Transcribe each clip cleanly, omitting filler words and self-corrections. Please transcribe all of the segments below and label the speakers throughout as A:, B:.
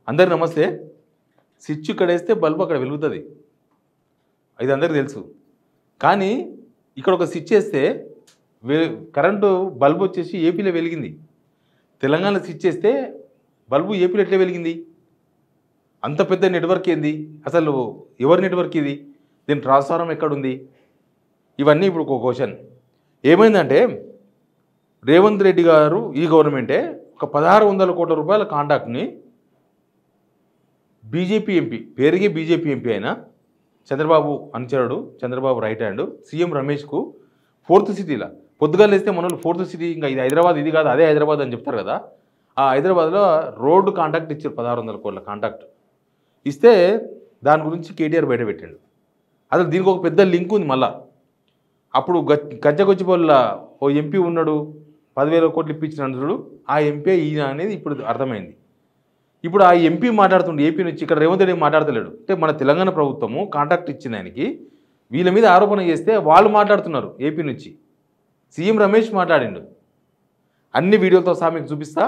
A: అందరు నమస్తే. స్విచ్ ఇక్కడ వేస్తే బల్బు అక్కడ వెలుగుతుంది, ఇది అందరికీ తెలుసు. కానీ ఇక్కడ ఒక స్విచ్ వేస్తే కరెంటు బల్బు వచ్చేసి ఏపీలో వెలిగింది. తెలంగాణలో స్విచ్ వేస్తే బల్బు ఏపీలో ఎట్లా వెలిగింది? అంత పెద్ద నెట్వర్క్ ఏంది? అసలు ఎవరి నెట్వర్క్ ఇది? దీని ట్రాన్స్ఫార్మర్ ఎక్కడుంది? ఇవన్నీ ఇప్పుడు ఒక క్వశ్చన్. ఏమైందంటే రేవంత్ రెడ్డి గారు ఈ గవర్నమెంటే ఒక 1600 కోట్ల రూపాయల కాంట్రాక్ట్ని బీజేపీ ఎంపీ, పేరుగే బీజేపీ ఎంపీ అయినా చంద్రబాబు అనుచరుడు, చంద్రబాబు రైట్ హ్యాండ్ సీఎం రమేష్కు 4th సిటీలో పొద్దుగాలు వేస్తే మనోళ్ళు 4th సిటీ ఇంకా ఇది హైదరాబాద్, ఇది కాదు అదే హైదరాబాద్ అని చెప్తారు కదా. ఆ హైదరాబాద్లో రోడ్డు కాంట్రాక్ట్ ఇచ్చారు, 1600 కోట్ల కాంట్రాక్ట్ ఇస్తే దాని గురించి కేటీఆర్ బయట పెట్టాడు. అసలు దీనికి ఒక పెద్ద లింక్ ఉంది. మళ్ళా అప్పుడు గజ్జగొచ్చిపోళ్ళ ఓ ఎంపీ ఉన్నాడు, 10,000 కోట్లు ఇప్పించిన చూడు, ఆ ఎంపీ ఈయన అనేది ఇప్పుడు అర్థమైంది. ఇప్పుడు ఆ ఎంపీ మాట్లాడుతుండే ఏపీ నుంచి, ఇక్కడ రేవంత్ రెడ్డి మాట్లాడతలేడు. అంటే మన తెలంగాణ ప్రభుత్వము కాంట్రాక్ట్ ఇచ్చిన ఆయనకి వీళ్ళ మీద ఆరోపణ చేస్తే వాళ్ళు మాట్లాడుతున్నారు ఏపీ నుంచి. సీఎం రమేష్ మాట్లాడిండు. అన్ని వీడియోలతో సహా మీకు చూపిస్తా.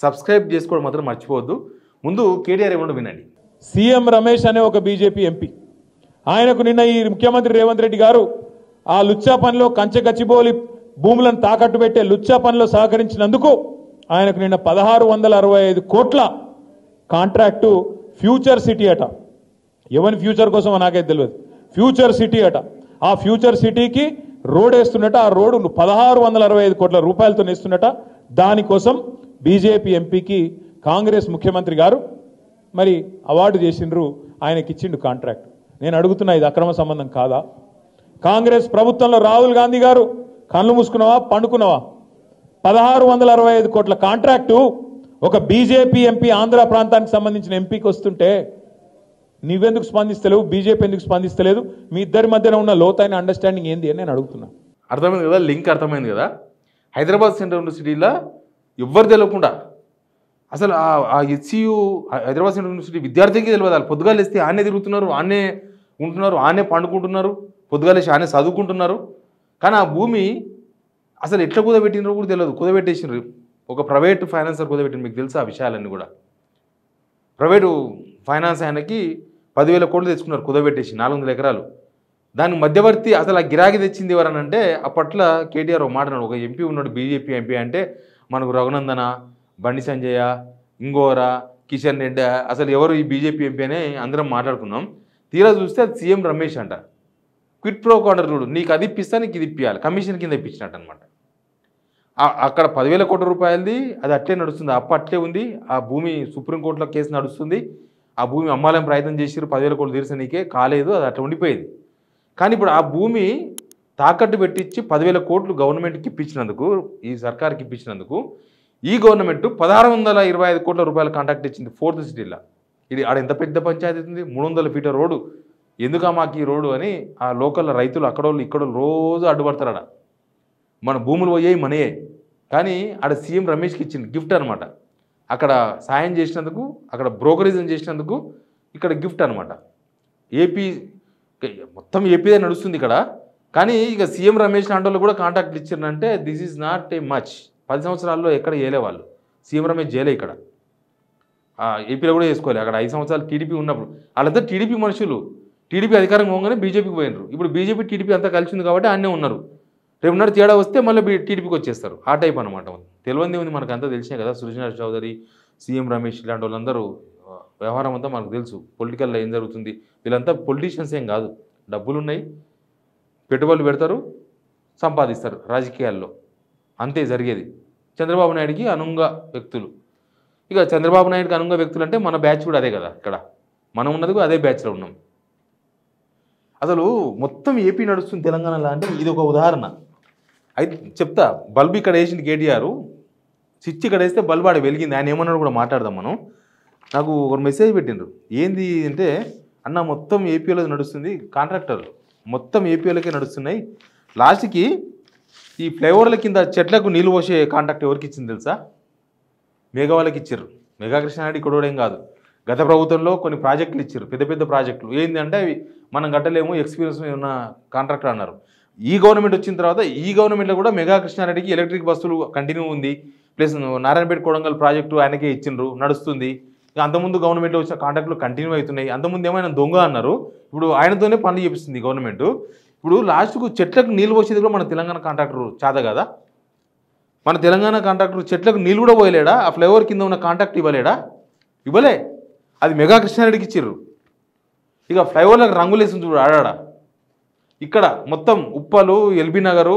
A: సబ్స్క్రైబ్ చేసుకోవడం మాత్రం మర్చిపోవద్దు. ముందు కేటీఆర్ ఏమన్నా వినండి.
B: సీఎం రమేష్ అనే ఒక బీజేపీ ఎంపీ, ఆయనకు నిన్న ఈ ముఖ్యమంత్రి రేవంత్ రెడ్డి గారు ఆ లుచ్చా పనిలో కంచె గచ్చిబౌలి భూములను తాకట్టు పెట్టే లుచ్చా పనిలో సహకరించినందుకు ఆయనకు నిన్న 1665 కోట్ల కాంట్రాక్టు ఫ్యూచర్ సిటీ అట. ఎవరి ఫ్యూచర్ కోసం నాకైతే తెలియదు. ఫ్యూచర్ సిటీ అట. ఆ ఫ్యూచర్ సిటీకి రోడ్ వేస్తున్నట. ఆ రోడ్డు 1665 కోట్ల రూపాయలతో వేస్తున్నట. దానికోసం బీజేపీ ఎంపీకి కాంగ్రెస్ ముఖ్యమంత్రి గారు మరి అవార్డు చేసిండ్రు, ఆయనకి ఇచ్చిండు కాంట్రాక్ట్. నేను అడుగుతున్నా, ఇది అక్రమ సంబంధం కాదా? కాంగ్రెస్ ప్రభుత్వంలో రాహుల్ గాంధీ గారు కళ్ళు మూసుకున్నావా పండుకున్నావా? 1665 కోట్ల కాంట్రాక్టు ఒక బీజేపీ ఎంపీ, ఆంధ్ర ప్రాంతానికి సంబంధించిన ఎంపీకి వస్తుంటే నువ్వెందుకు స్పందిస్తలేవు? బీజేపీ ఎందుకు స్పందిస్తలేదు? మీ ఇద్దరి మధ్యన ఉన్న లోతైన అండర్స్టాండింగ్ ఏంది అని నేను అడుగుతున్నా.
A: అర్థమైంది కదా, లింక్ అర్థమైంది కదా. హైదరాబాద్ సెంట్రల్ యూనివర్సిటీలో ఎవ్వరు తెలియకుండా అసలు ఆ హెచ్సియు హైదరాబాద్ సెంట్రల్ యూనివర్సిటీ విద్యార్థికి తెలియదు. వాళ్ళు పొద్దుగాలు వేస్తే ఆనే తిరుగుతున్నారు, ఆనే ఉంటున్నారు, ఆనే పండుకుంటున్నారు, పొద్దుగాలేసి ఆనే చదువుకుంటున్నారు. కానీ ఆ భూమి అసలు ఎట్లా కుదబెట్టినారో కూడా తెలియదు. కుదబెట్టేసినారు, ఒక ప్రైవేట్ ఫైనాన్సర్ కుదబెట్టిన. మీకు తెలుసా ఆ విషయాలన్నీ కూడా? ప్రైవేటు ఫైనాన్స్ ఆయనకి 10,000 కోట్లు తెచ్చుకున్నారు కుదబెట్టేసి, 400 ఎకరాలు. దానికి మధ్యవర్తి అసలు ఆ గిరాకీ తెచ్చింది ఎవరనంటే అప్పట్లో కేటీఆర్ ఒక మాట్లాడు, ఒక ఎంపీ ఉన్నాడు బీజేపీ ఎంపీ, అంటే మనకు రఘునందన, బండి సంజయ, ఇంగోరా, కిషన్ రెడ్డి, అసలు ఎవరు ఈ బీజేపీ ఎంపీ అని అందరం మాట్లాడుకున్నాం. తీరా చూస్తే అది సీఎం రమేష్ అంట. క్విట్ ప్రో కాంటర్ చూడు, నీకు అది ఇప్పిస్తా, నీకు ఇది ఇప్పించాలి, కమిషన్ కింద ఇప్పించినట్టు అనమాట. అక్కడ 10,000 కోట్ల రూపాయలది అది అట్లే నడుస్తుంది, అప్పు అట్లే ఉంది. ఆ భూమి సుప్రీంకోర్టులో కేసు నడుస్తుంది. ఆ భూమి అమ్మాలని ప్రయత్నం చేసిరు, 10,000 కోట్లు తీర్చనీకే కాలేదు, అది అట్లా ఉండిపోయేది. కానీ ఇప్పుడు ఆ భూమి తాకట్టు పెట్టించి 10,000 కోట్లు గవర్నమెంట్కి ఇప్పించినందుకు, ఈ సర్కార్కి ఇప్పించినందుకు ఈ గవర్నమెంట్ 1625 కోట్ల రూపాయల కాంట్రాక్ట్ ఇచ్చింది 4th సిటీలో. ఇది ఆడ ఎంత పెద్ద పంచాయతీ ఉంది, 300 ఫీట్ల రోడ్డు. ఎందుకా మాకు ఈ రోడ్డు అని ఆ లోకల్ రైతులు అక్కడోళ్ళు ఇక్కడోళ్ళు రోజు అడ్డుపడతారు. ఆడ మన భూములు పోయాయి మనయే. కానీ ఆడ సీఎం రమేష్కి ఇచ్చింది గిఫ్ట్ అనమాట. అక్కడ సాయం చేసినందుకు, అక్కడ బ్రోకరేజం చేసినందుకు ఇక్కడ గిఫ్ట్ అనమాట. ఏపీ మొత్తం ఏపీదే నడుస్తుంది ఇక్కడ. కానీ ఇక సీఎం రమేష్ లాంటి వాళ్ళు కూడా కాంట్రాక్ట్లు ఇచ్చారంటే this is not a much. 10 సంవత్సరాల్లో ఎక్కడ చేయలే వాళ్ళు. సీఎం రమేష్ చేయలే ఇక్కడ, ఏపీలో కూడా చేసుకోలే. అక్కడ 5 సంవత్సరాలు టీడీపీ ఉన్నప్పుడు వాళ్ళంతా టీడీపీ మనుషులు. టీడీపీ అధికారం పోగానే బీజేపీకి పోయినారు. ఇప్పుడు బీజేపీ టీడీపీ అంతా కలిసింది కాబట్టి అన్నే ఉన్నారు. రేపు నాడు తేడా వస్తే మళ్ళీ టీడీపీకి వచ్చేస్తారు. ఆ టైప్ అనమాట. తెలియంది ఉంది, మనకు అంతా తెలిసే కదా. సృజనా చౌదరి, సీఎం రమేష్ ఇలాంటి వాళ్ళందరూ వ్యవహారం అంతా మనకు తెలుసు. పొలిటికల్లో ఏం జరుగుతుంది, వీళ్ళంతా పొలిటీషియన్స్ ఏం కాదు. డబ్బులు ఉన్నాయి, పెట్టుబడులు పెడతారు, సంపాదిస్తారు రాజకీయాల్లో, అంతే జరిగేది. చంద్రబాబు నాయుడికి అనుంగ వ్యక్తులు. ఇక చంద్రబాబు నాయుడికి అనుంగ వ్యక్తులు అంటే మన బ్యాచ్ కూడా అదే కదా. ఇక్కడ మనం ఉన్నది కూడా అదే బ్యాచ్లో ఉన్నాం. అసలు మొత్తం ఏపీ నడుస్తుంది తెలంగాణలో అంటే ఇది ఒక ఉదాహరణ. అయితే చెప్తా, బల్బు ఇక్కడ వేసింది కేటీఆర్, స్విచ్ ఇక్కడ వేస్తే బల్బు ఆడ వెలిగింది. ఆయన ఏమన్నాడు కూడా మాట్లాడదాం మనం. నాకు ఒక మెసేజ్ పెట్టిండ్రు, ఏంది అంటే అన్న మొత్తం ఏపీలో నడుస్తుంది, కాంట్రాక్టర్ మొత్తం ఏపీలోకే నడుస్తున్నాయి. లాస్ట్కి ఈ ఫ్లైఓవర్ల కింద చెట్లకు నీళ్ళు పోసే కాంట్రాక్ట్ ఎవరికి ఇచ్చింది తెలుసా? మెగా వాళ్ళకి ఇచ్చారు. మెగా కృష్ణారెడ్డి ఇక్కడ ఏం కాదు, గత ప్రభుత్వంలో కొన్ని ప్రాజెక్టులు ఇచ్చారు, పెద్ద పెద్ద ప్రాజెక్టులు. ఏంటంటే అవి మనం కట్టలేము, ఎక్స్పీరియన్స్ ఉన్న కాంట్రాక్టర్ అన్నారు. ఈ గవర్నమెంట్ వచ్చిన తర్వాత ఈ గవర్నమెంట్లో కూడా మెగా కృష్ణారెడ్డికి ఎలక్ట్రిక్ బస్సులు కంటిన్యూ ఉంది. ప్లస్ నారాయణపేట కొడంగల్ ప్రాజెక్టు ఆయనకే ఇచ్చిండ్రు, నడుస్తుంది. అంతకుముందు గవర్నమెంట్లో వచ్చిన కాంట్రాక్టులు కంటిన్యూ అవుతున్నాయి. అంతకుముందు ఏమైనా దొంగ అన్నారు, ఇప్పుడు ఆయనతోనే పనులు చేపిస్తుంది గవర్నమెంట్. ఇప్పుడు లాస్ట్కు చెట్లకు నీళ్ళు పోసేది కూడా మన తెలంగాణ కాంట్రాక్టర్ చాద కదా. మన తెలంగాణ కాంట్రాక్టర్ చెట్లకు నీళ్ళు కూడా పోయలేడా? ఆ ఫ్లైఓవర్ కింద ఉన్న కాంట్రాక్ట్ ఇవ్వలేడా? ఇవ్వలే. అది మెగా కృష్ణారెడ్డికి ఇచ్చిర్రు. ఇక ఫ్లైఓవర్లకు రంగులు వేసింది చూడు ఆడాడ. ఇక్కడ మొత్తం ఉప్పలు, ఎల్బీ నగరు,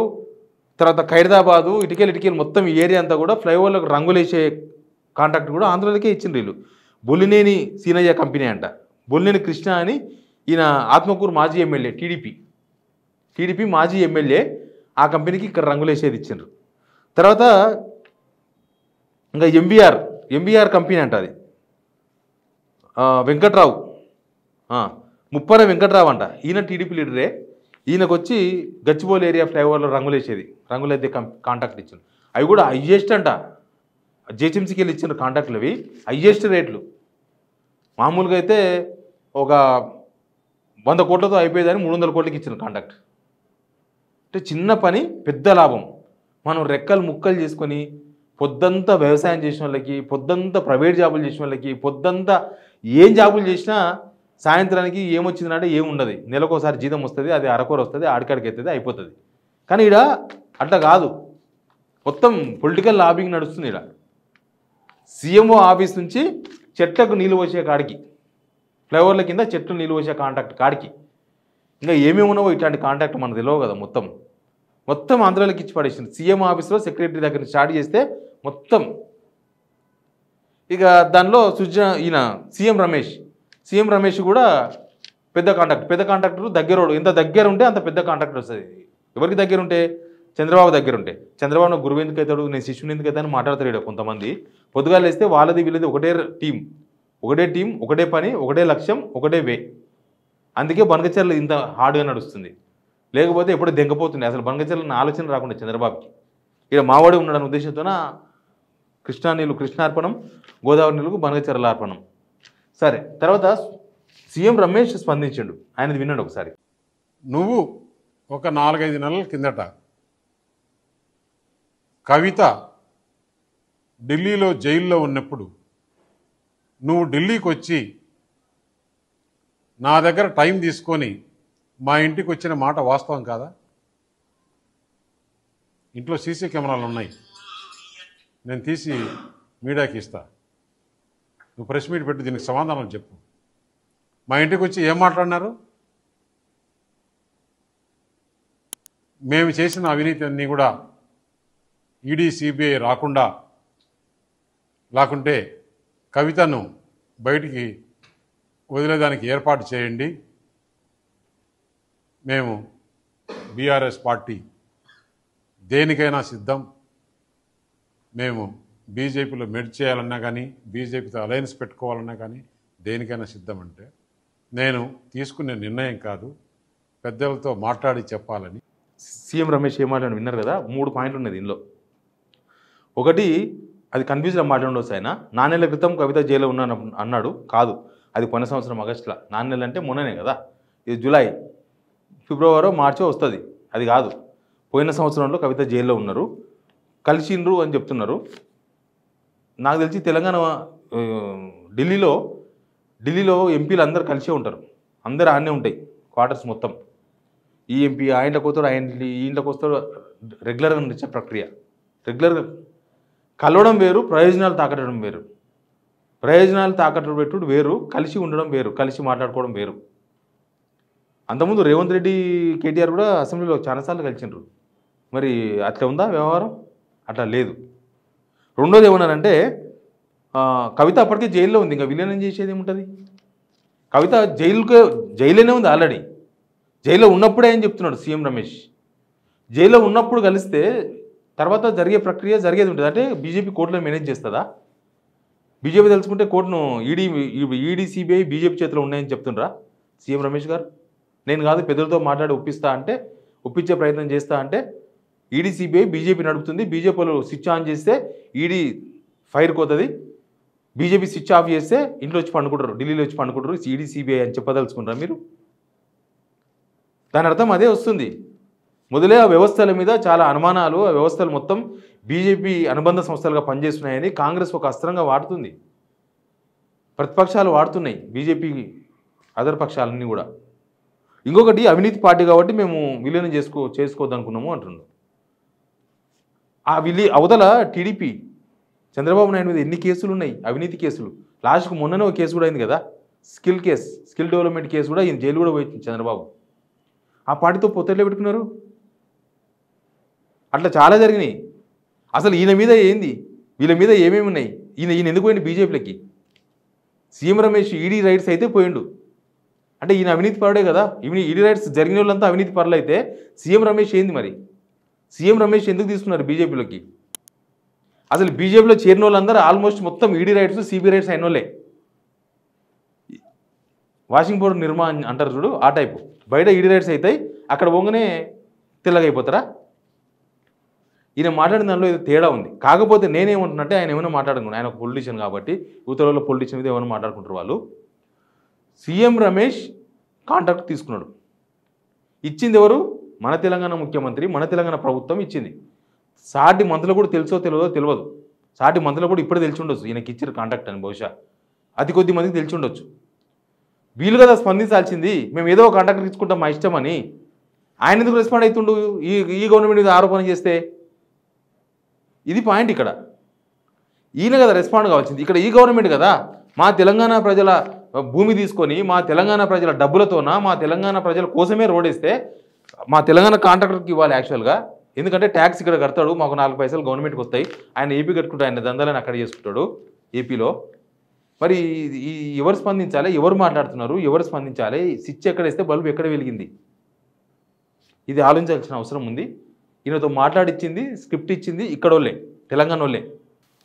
A: తర్వాత ఖైరదాబాదు, ఇటుకేలు మొత్తం ఈ ఏరియా అంతా కూడా ఫ్లైఓవర్లకు రంగులు వేసే కాంట్రాక్ట్ కూడా ఆంధ్రాలకే ఇచ్చిండ్రు వీళ్ళు. బొల్లినేని సీనయ్య కంపెనీ అంట. బొల్లినేని కృష్ణ అని ఈయన ఆత్మకూరు మాజీ ఎమ్మెల్యే, టీడీపీ మాజీ ఎమ్మెల్యే. ఆ కంపెనీకి ఇక్కడ రంగులు వేసేది ఇచ్చిండ్రు. తర్వాత ఇంకా ఎంబీఆర్ కంపెనీ అంట. అది వెంకట్రావు, ముప్పన వెంకట్రావు అంట. ఈయన టీడీపీ లీడరే. ఈయనకు వచ్చి గచ్చిబౌలి ఏరియా ఫ్లైఓవర్లో రంగులు వేసేది, రంగులైతే కాంట్రాక్ట్ ఇచ్చింది. అవి కూడా హైయెస్ట్ అంట. జేహెచ్ఎంసీకి వెళ్ళి ఇచ్చిన కాంట్రాక్ట్లు అవి హైయెస్ట్ రేట్లు. మామూలుగా అయితే ఒక 100 కోట్లతో అయిపోయేదని 300 కోట్లకి ఇచ్చిన కాంట్రాక్ట్. అంటే చిన్న పని పెద్ద లాభం. మనం రెక్కలు ముక్కలు చేసుకొని పొద్దంతా వ్యవసాయం చేసిన వాళ్ళకి, పొద్దంతా ప్రైవేట్ జాబులు చేసిన వాళ్ళకి, పొద్దంతా ఏం జాబులు చేసినా సాయంత్రానికి ఏమొచ్చిందంటే ఏముండదు. నెలకోసారి జీతం వస్తుంది, అది అరకొర వస్తుంది, ఆడికాడికి అవుతుంది, అయిపోతుంది. కానీ ఈడ అట్లా కాదు. మొత్తం పొలిటికల్ లాబింగ్ నడుస్తుంది ఈడ. సీఎంఓ ఆఫీస్ నుంచి చెట్లకు నీళ్ళు పోసే కాడికి, ఫ్లైఓవర్ల కింద చెట్లు నీళ్ళు పోసే కాంట్రాక్ట్ కాడికి, ఇంకా ఏమేమి ఉన్నావో ఇట్లాంటి కాంట్రాక్ట్ మనకు తెలియవు కదా. మొత్తం ఆంధ్రాలకు ఇచ్చి పడేసింది. సీఎం ఆఫీస్లో సెక్రటరీ దగ్గర స్టార్ట్ చేస్తే మొత్తం. ఇక దానిలో ఈయన సీఎం రమేష్ కూడా పెద్ద కాంట్రాక్టర్ దగ్గరోడు. ఎంత దగ్గర ఉంటే అంత పెద్ద కాంట్రాక్టర్ వస్తుంది. ఎవరికి దగ్గర ఉంటే? చంద్రబాబు దగ్గర ఉంటే. చంద్రబాబు గురువు ఎందుకు అవుతాడు, నేను శిష్యుని ఎందుకు అవుతాను మాట్లాడతాడు కొంతమంది. పొద్దుగాలు వేస్తే వాళ్ళది వీళ్ళది ఒకటే టీం, ఒకటే పని, ఒకటే లక్ష్యం, ఒకటే వే. అందుకే బనకచర్ల ఇంత హార్డ్గా నడుస్తుంది. లేకపోతే ఎప్పుడో దెంకపోతుంది. అసలు బనకచర్ల ఆలోచన రాకుండా చంద్రబాబుకి. ఇక్కడ మావాడే ఉన్నాడన్న ఉద్దేశంతోన కృష్ణా నీళ్ళు కృష్ణార్పణం, గోదావరి నీళ్ళకు బనకచర్ల అర్పణం. సరే, తర్వాత సీఎం రమేష్ స్పందించాడు. ఆయనది విన్నాడు ఒకసారి.
C: నువ్వు ఒక 4-5 నెలల కిందట కవిత ఢిల్లీలో జైల్లో ఉన్నప్పుడు నువ్వు ఢిల్లీకి వచ్చి నా దగ్గర టైం తీసుకొని మా ఇంటికి వచ్చిన మాట వాస్తవం కాదా? ఇంట్లో సీసీ కెమెరాలు ఉన్నాయి, నేను తీసి మీడియాకి ఇస్తా. నువ్వు ప్రెస్ మీట్ పెట్టి దీనికి సమాధానం చెప్పు. మా ఇంటికి వచ్చి ఏం మాట్లాడినారు? మేము చేసిన అవినీతి అన్నీ కూడా ఈడీ సిబిఐ లేకుంటే కవితను బయటికి వదిలేదానికి ఏర్పాటు చేయండి. మేము బీఆర్ఎస్ పార్టీ దేనికైనా సిద్ధం. మేము బీజేపీలో మెర్జ్ చేయాలన్నా కానీ, బీజేపీతో అలయన్స్ పెట్టుకోవాలన్నా కానీ దేనికైనా సిద్ధం. అంటే నేను తీసుకునే నిర్ణయం కాదు, పెద్దలతో మాట్లాడి చెప్పాలని.
A: సీఎం రమేష్ ఏం మాట్లాడి విన్నారు కదా. 3 పాయింట్లు ఉన్నాయి దీనిలో. ఒకటి, అది కన్ఫ్యూజ్గా మాట్లాడవచ్చు. ఆయన 4 నెలల క్రితం కవిత జైల్లో ఉన్నాను అన్నాడు. కాదు, అది పోయిన సంవత్సరం ఆగస్టులో. 4 నెలలు అంటే మొన్ననే కదా. ఇది జూలై, ఫిబ్రవరి, మార్చో వస్తుంది. అది కాదు, పోయిన సంవత్సరంలో కవిత జైల్లో ఉన్నారు, కలిసిండ్రు అని చెప్తున్నారు. నాకు తెలిసి తెలంగాణ ఢిల్లీలో ఎంపీలు అందరూ కలిసే ఉంటారు. అందరూ ఆడనే ఉంటాయి క్వార్టర్స్ మొత్తం. ఈ ఎంపీ ఆ ఇంట్లోకి వస్తాడు, ఈ ఇంట్లోకి వస్తాడు. రెగ్యులర్గా నడిచే ప్రక్రియ. రెగ్యులర్గా కలవడం వేరు, ప్రయోజనాలు తాకట్టడం వేరు. ప్రయోజనాలు తాకట్టు పెట్టుడు వేరు, కలిసి ఉండడం వేరు, కలిసి మాట్లాడుకోవడం వేరు. అంతకుముందు రేవంత్ రెడ్డి, కేటీఆర్ కూడా అసెంబ్లీలో చాలాసార్లు కలిసిండ్రు. మరి అట్లా ఉందా వ్యవహారం? అట్లా లేదు. రెండోది ఏమన్నారంటే, కవిత అప్పటికే జైల్లో ఉంది, ఇంకా విలీనం చేసేది ఏముంటుంది? కవిత జైల్లోనే ఉంది ఆల్రెడీ. జైల్లో ఉన్నప్పుడే అని చెప్తున్నాడు సీఎం రమేష్. జైల్లో ఉన్నప్పుడు కలిస్తే తర్వాత జరిగే ప్రక్రియ జరిగేది ఉంటుంది. అంటే బీజేపీ కోర్టులో మేనేజ్ చేస్తుందా? బీజేపీ తెలుసుకుంటే కోర్టును ఈడీ సిబిఐ బీజేపీ చేతిలో ఉన్నాయని చెప్తుండ్రా సీఎం రమేష్ గారు? నేను కాదు, పెద్దలతో మాట్లాడి ఒప్పించే ప్రయత్నం చేస్తా అంటే ఈడీ సిబిఐ బీజేపీ నడుపుతుంది. బీజేపీలో స్విచ్ ఆన్ చేస్తే ఈడీ ఫైర్ కోతుంది, బీజేపీ స్విచ్ ఆఫ్ చేస్తే ఇంట్లో వచ్చి పండుకుంటారు, ఢిల్లీలో వచ్చి పండుకుంటారు. ఈడీ సిబిఐ అని చెప్పదలుచుకుంటారా మీరు? దాని అర్థం అదే వస్తుంది. మొదలే ఆ వ్యవస్థల మీద చాలా అనుమానాలు, ఆ వ్యవస్థలు మొత్తం బీజేపీ అనుబంధ సంస్థలుగా పనిచేస్తున్నాయని కాంగ్రెస్ ఒక అస్త్రంగా వాడుతుంది. ప్రతిపక్షాలు వాడుతున్నాయి, బీజేపీ అదర్ పక్షాలన్నీ కూడా. ఇంకొకటి అవినీతి పార్టీ కాబట్టి మేము విలీనం చేసుకోవద్దనుకున్నాము అంటున్నాడు. ఆ అవతల టీడీపీ చంద్రబాబు నాయుడు మీద ఎన్ని కేసులు ఉన్నాయి, అవినీతి కేసులు. లాస్ట్కు మొన్ననే ఒక కేసు కూడా అయింది కదా, స్కిల్ డెవలప్మెంట్ కేసు కూడా, ఈయన జైలు కూడా పోయింది చంద్రబాబు. ఆ పార్టీతో పొత్తులే పెట్టుకున్నారు. అట్లా చాలా జరిగినాయి. అసలు ఈయన మీద ఏంది, వీళ్ళ మీద ఏమేమి ఉన్నాయి, ఈయన ఎందుకు పోయింది బీజేపీలకి? సీఎం రమేష్ ఈడీ రైట్స్ అయితే పోయిండు అంటే ఈయన అవినీతి పరుడే కదా. ఈడీ రైట్స్ జరిగిన వాళ్ళంతా అవినీతి పరులు అయితే సీఎం రమేష్ ఏంది మరి? సీఎం రమేష్ ఎందుకు తీసుకున్నారు బీజేపీలోకి? అసలు బీజేపీలో చేరిన వాళ్ళందరూ ఆల్మోస్ట్ మొత్తం ఈడీ రైట్స్ సిబి రైట్స్ అయిన వాళ్ళే. వాషింగ్ పౌడర్ నిర్మా అంటారు చూడు, ఆ టైపు. బయట ఈడీ రైట్స్ అవుతాయి, అక్కడ పోగానే తెల్లగా అయిపోతారా? ఈయన మాట్లాడిన దానిలో ఏదో తేడా ఉంది. కాకపోతే నేనేమంటున్నట్టే ఆయన ఏమైనా మాట్లాడుకున్నాను, ఆయన ఒక పొలిటీషియన్ కాబట్టి ఉత్తరాల పొలిటీషియన్ మీద ఏమైనా మాట్లాడుకుంటారు వాళ్ళు. సీఎం రమేష్ కాంట్రాక్ట్ తీసుకున్నాడు, ఇచ్చింది ఎవరు? మన తెలంగాణ ముఖ్యమంత్రి, మన తెలంగాణ ప్రభుత్వం ఇచ్చింది. సాటి మంత్రులు కూడా తెలుసో తెలియదో, సాటి మంత్రులు కూడా ఇప్పుడే తెలిసి ఉండొచ్చు ఈయనకి ఇచ్చారు కాంట్రాక్ట్ అని. బహుశా అతి కొద్ది మందికి తెలిసి ఉండొచ్చు. వీళ్ళు కదా స్పందించాల్సింది, మేము ఏదో ఒక కాంట్రాక్ట్ ఇచ్చుకుంటాం మా ఇష్టం అని. ఆయన ఎందుకు రెస్పాండ్ అవుతుండు ఈ గవర్నమెంట్ మీద ఆరోపణ చేస్తే? ఇది పాయింట్ ఇక్కడ. ఈయన కదా రెస్పాండ్ కావాల్సింది, ఇక్కడ ఈ గవర్నమెంట్ కదా. మా తెలంగాణ ప్రజల భూమి తీసుకొని మా తెలంగాణ ప్రజల డబ్బులతోన మా తెలంగాణ ప్రజల కోసమే రోడ్ ఇస్తే మా తెలంగాణ కాంట్రాక్టర్కి ఇవ్వాలి యాక్చువల్గా. ఎందుకంటే ట్యాక్స్ ఇక్కడ కడతాడు, మాకు 4 పైసలు గవర్నమెంట్కి వస్తాయి, ఆయన ఏపీ కట్టుకుంటాడు, ఆయన దందాలని అక్కడ చేసుకుంటాడు ఏపీలో. మరి ఎవరు స్పందించాలి, ఎవరు మాట్లాడుతున్నారు, ఎవరు స్పందించాలి? స్విచ్ ఎక్కడ వేస్తే బల్బు ఎక్కడ వెలిగింది? ఇది ఆలోచించాల్సిన అవసరం ఉంది. ఈయనతో మాట్లాడిచ్చింది, స్క్రిప్ట్ ఇచ్చింది ఇక్కడ వాళ్ళే, తెలంగాణ వాళ్ళే.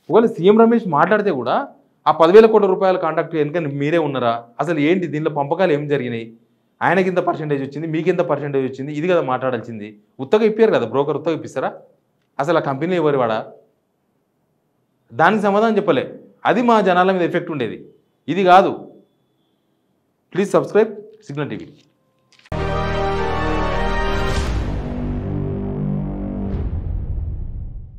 A: ఒకవేళ సీఎం రమేష్ మాట్లాడితే కూడా ఆ 10,000 కోట్ల రూపాయల కాంట్రాక్ట్ వెనుక మీరే ఉన్నారా? అసలు ఏంటి దీనిలో పంపకాలు ఏం జరిగినాయి, ఆయనకి ఇంత పర్సెంటేజ్ వచ్చింది, మీకు ఎంత పర్సెంటేజ్ వచ్చింది, ఇది కదా మాట్లాడాల్సింది. ఉత్తగా ఇప్పారు కదా, బ్రోకర్ ఉత్తగా ఇప్పిస్తారా? అసలు ఆ కంపెనీ ఎవరి వాడా? దానికి సమాధానం చెప్పలే. అది మా జనాల మీద ఎఫెక్ట్ ఉండేది, ఇది కాదు. Please subscribe signal TV.